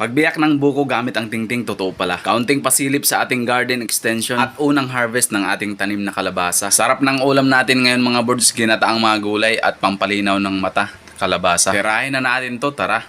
Pagbiyak ng buko gamit ang tingting, totoo pala. Kaunting pasilip sa ating garden extension at unang harvest ng ating tanim na kalabasa. Sarap ng ulam natin ngayon mga birds, ginataang mga gulay at pampalinaw ng mata, kalabasa. Tirahin na natin to, tara.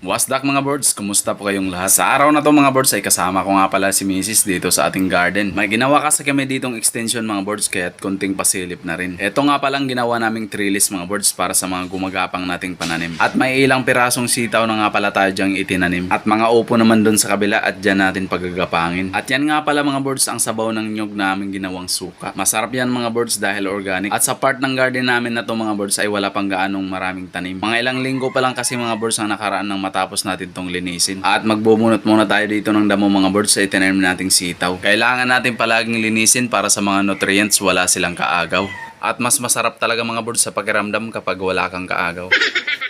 What's up mga birds? Kumusta po kayong lahat? Sa araw na to mga birds ay kasama ko nga pala si Mrs. dito sa ating garden. May ginawa kasi kami ditong extension mga birds kaya't konting pasilip na rin. Ito nga palang ginawa naming trellis mga birds para sa mga gumagapang nating pananim. At may ilang pirasong sitaw na nga pala tayo dyang itinanim. At mga upo naman dun sa kabila at dyan natin pagagapangin. At yan nga pala mga birds ang sabaw ng nyog namin ginawang suka. Masarap yan mga birds dahil organic. At sa part ng garden namin na to mga birds ay wala pang gaanong maraming tanim. Mga ilang linggo pa lang kasi mga birds ang nakaraan ng matapos natin tong linisin. At magbubunot muna tayo dito ng damo mga birds sa itinanim nating sitaw. Kailangan natin palaging linisin para sa mga nutrients wala silang kaagaw. At mas masarap talaga mga birds sa pakiramdam kapag wala kang kaagaw.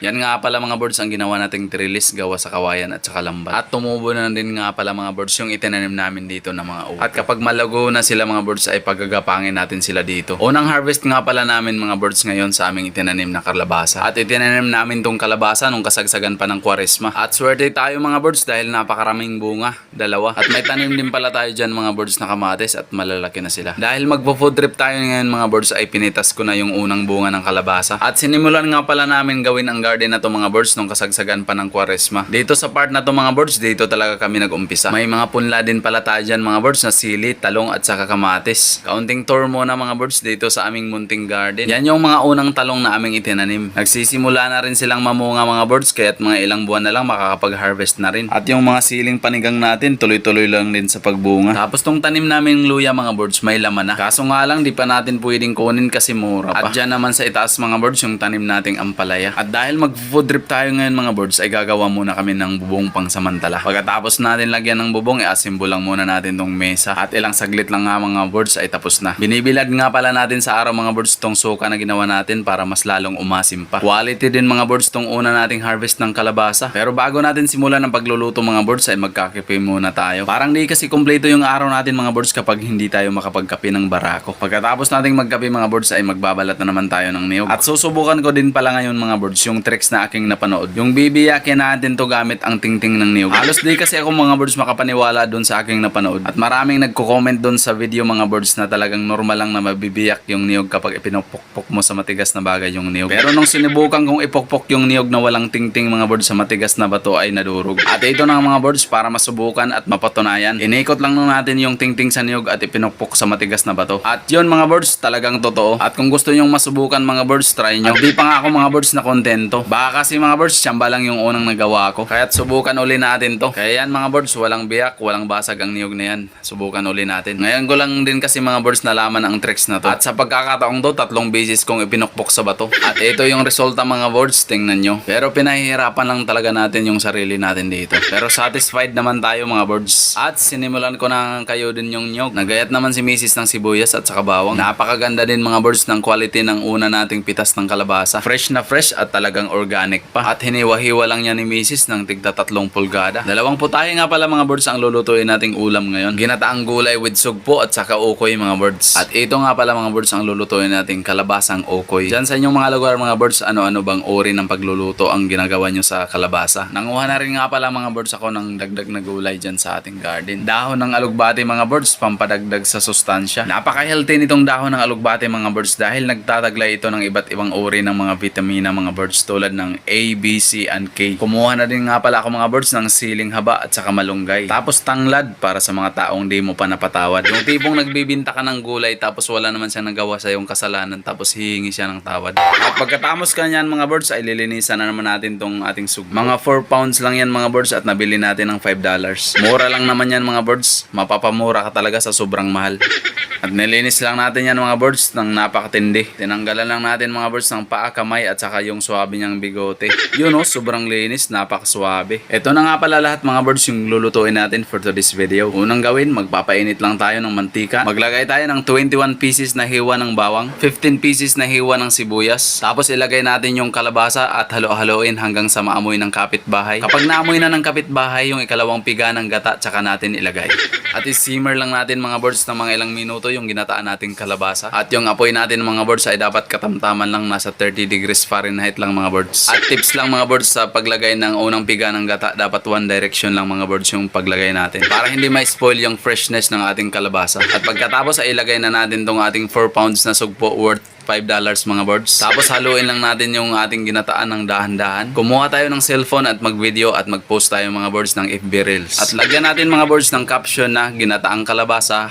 Yan nga pala mga birds ang ginawa nating trellis gawa sa kawayan at saka lambat. At tumubo na din nga pala mga birds yung itinanim namin dito na mga upo. At kapag malago na sila mga birds ay pagagapangin natin sila dito. Unang harvest nga pala namin mga birds ngayon sa aming itinanim na kalabasa. At itinanim namin tong kalabasa nung kasagsagan pa ng Kwaresma. At swerte tayo mga birds dahil napakaraming bunga, dalawa. At may tanim din pala tayo dyan mga birds na kamatis at malalaki na sila. Dahil magpo-food trip tayo ngayon mga birds ay pinitas ko na yung unang bunga ng kalabasa. At sinimulan nga pala namin gawin ang garden na to mga birds nung kasagsagan pa ng Kwaresma. Dito sa part na to mga birds, dito talaga kami nag-umpisa. May mga punla din pala tayo dyan mga birds na sili, talong at saka kamatis. Kaunting tour muna mga birds dito sa aming munting garden. Yan yung mga unang talong na aming itinanim. Nagsisimula na rin silang mamunga mga birds kaya't mga ilang buwan na lang makakapag-harvest na rin. At yung mga siling panigang natin tuloy-tuloy lang din sa pagbunga. Tapos tong tanim namin luya mga birds may laman na. Kaso nga lang di pa natin pwedeng kunin kasi mura pa. At dyan naman sa itaas mga birds yung tanim nating ampalaya. At dahil mag-food trip tayo ngayon mga birds ay gagawa muna kami ng bubong pang samantala. Pagkatapos natin lagyan ng bubong i-assemble lang muna natin tong mesa. At ilang saglit lang nga mga birds ay tapos na. Binibilad nga pala natin sa araw mga birds tong suka na ginawa natin para mas lalong umasim pa. Quality din mga birds tong una nating harvest ng kalabasa. Pero bago natin simulan ng pagluluto mga birds ay magkakape muna tayo. Parang di kasi kumpleto yung araw natin mga birds kapag hindi tayo makapagkape ng barako. Pagkatapos nating magkape mga birds ay magbabalat na naman tayo ng niyog. At susubukan ko din pala ngayon mga birds yung tricks na aking napanood. Yung bibiyakin natin to gamit ang tingting ng niyog. Halos di kasi ako mga birds makapaniwala doon sa aking napanood. At maraming nagko-comment doon sa video mga birds na talagang normal lang na mabibiyak yung niyog kapag ipinupukpok mo sa matigas na bagay yung niyog. Pero nung sinubukan kong ipukpok yung niyog na walang tingting mga birds sa matigas na bato ay nadurog. At ito na mga birds para masubukan at mapatunayan. Inikot lang natin yung tingting sa niyog at ipinukpok sa matigas na bato. At yun mga birds talagang totoo. At kung gusto nyong masubukan mga birds, try nyo. At di pa nga ako mga birds na kontento. Baka kasi mga birds, tsamba lang yung unang nagawa ko. Kaya't subukan uli natin to. Kaya yan mga birds, walang biyak, walang basag ang niyog na yan. Subukan uli natin. Ngayon ko lang din kasi mga birds nalaman ang tricks na to. At sa pagkakataong to, 3 beses kong ipinukpok sa bato. At ito yung resulta mga birds, tingnan nyo. Pero pinahihirapan lang talaga natin yung sarili natin dito. Pero satisfied naman tayo mga birds. At sinimulan ko na kayo din yung niyog. Nagayat naman si Mrs. ng sibuyas at saka bawang. Napakaganda din mga birds ng quality ng una nating pitas ng kalabasa. Fresh na fresh at talagang organic pa. At hiniwa-hiwa lang yan ni Mrs. ng tigda 3 pulgada. 2 putahe nga pala mga birds ang lulutuin nating ulam ngayon. Ginataang gulay with sugpo at saka ukoy mga birds. At ito nga pala mga birds ang lulutuin nating kalabasang ukoy. Diyan sa inyong mga lugar mga birds, ano-ano bang uri ng pagluluto ang ginagawa nyo sa kalabasa? Nanguha na rin nga pala mga birds ako ng dagdag na gulay dyan sa ating garden. Dahon ng alugbate mga birds, pampadagdag sa sustansya. Napaka-healthy nitong dahon ng alugbate mga birds dahil nagtataglay ito ng iba't ibang uri ng mga vitamina mga birds tulad ng A, B, C, and K. Kumuha na din nga pala ako mga birds ng siling haba at saka malunggay. Tapos tanglad para sa mga taong di mo pa napatawad. Yung tipong nagbibinta ka ng gulay tapos wala naman siyang nagawa sa iyong kasalanan tapos hihingi siya ng tawad. At pagkatapos ka niyan mga birds ay lilinisan na naman natin tong ating sugpo. Mga 4 pounds lang yan mga birds at nabili natin ng $5. Mura lang naman yan mga birds. Mapapamura ka talaga sa sobrang mahal. At nilinis lang natin yan mga birds ng napakatindi. Tinanggalan lang natin mga birds ng paa, kamay at saka yung swabe niyang bigote. Yun o, sobrang linis, napakaswabe. Ito na nga pala lahat mga birds yung lulutuin natin for today's video. Unang gawin, magpapainit lang tayo ng mantika. Maglagay tayo ng 21 pieces na hiwa ng bawang, 15 pieces na hiwa ng sibuyas. Tapos ilagay natin yung kalabasa at halo-haloin hanggang sa maamoy ng kapitbahay. Kapag naamoy na ng kapitbahay yung ikalawang piga ng gata, tsaka natin ilagay. At i-simmer lang natin mga birds ng mga ilang minuto yung ginataan nating kalabasa. At yung apoy natin mga birds ay dapat katamtaman lang, nasa 30 degrees Fahrenheit lang mga birds. At tips lang mga birds sa paglagay ng unang piga ng gata, dapat one direction lang mga birds yung paglagay natin para hindi ma-spoil yung freshness ng ating kalabasa. At pagkatapos ay ilagay na natin tong ating 4 pounds na sugpo worth $5 mga birds. Tapos haluin lang natin yung ating ginataan ng dahan-dahan. Kumuha tayo ng cellphone at mag-video at mag-post tayo mga birds ng FB Reels. At lagyan natin mga birds ng caption na ginataang kalabasa,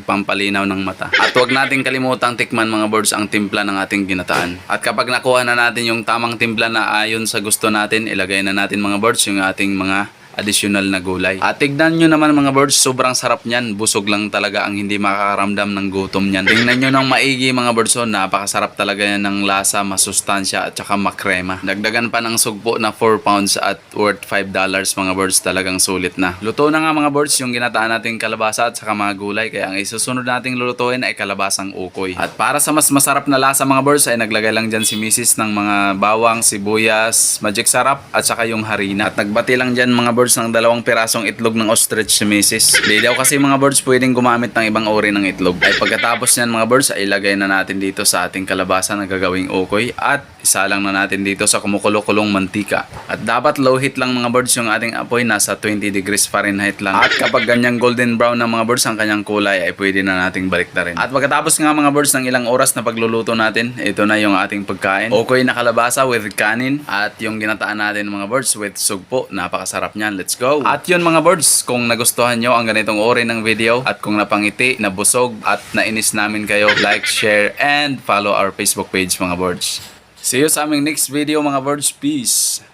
#pampalinaw ng mata. At huwag natin kalimutang tikman mga birds ang timpla ng ating ginataan. At kapag nakuha na natin yung tamang timpla na ayon sa gusto natin, ilagay na natin mga birds yung ating mga additional na gulay. At tignan nyo naman mga birds, sobrang sarap niyan. Busog lang talaga ang hindi makakaramdam ng gutom niyan. Tingnan nyo ng maigi mga birds, napakasarap talaga yan ng lasa, masustansya at saka makrema. Dagdagan pa ng sugpo na 4 pounds at worth $5 mga birds, talagang sulit na. Luto na nga mga birds yung ginataan nating kalabasa at saka mga gulay, kaya ang isusunod nating lulutuin ay kalabasang ukoy. At para sa mas masarap na lasa mga birds ay naglagay lang dyan si Mrs. ng mga bawang, sibuyas, magic sarap at saka yung harina. At nagbati lang dyan mga birds ng 2 pirasong itlog ng ostrich si Mrs. Di daw kasi mga birds pwedeng gumamit ng ibang uri ng itlog. Ay pagkatapos niyan mga birds ay ilagay na natin dito sa ating kalabasa na gagawing ukoy at isalang na natin dito sa kumukulo-kulong mantika. At dapat low heat lang mga birds yung ating apoy, nasa 20 degrees Fahrenheit lang. At kapag ganyang golden brown ng mga birds ang kanyang kulay ay pwede na nating baliktarin. At pagkatapos nga mga birds ng ilang oras na pagluluto natin, ito na yung ating pagkain. Ukoy na kalabasa with kanin at yung ginataan natin mga birds with sugpo. Napakasarap niyan. Let's go! At yun mga birds, kung nagustuhan nyo ang ganitong uri ng video at kung napangiti, nabusog at nainis namin kayo, like, share, and follow our Facebook page mga birds. See you sa aming next video mga birds. Peace!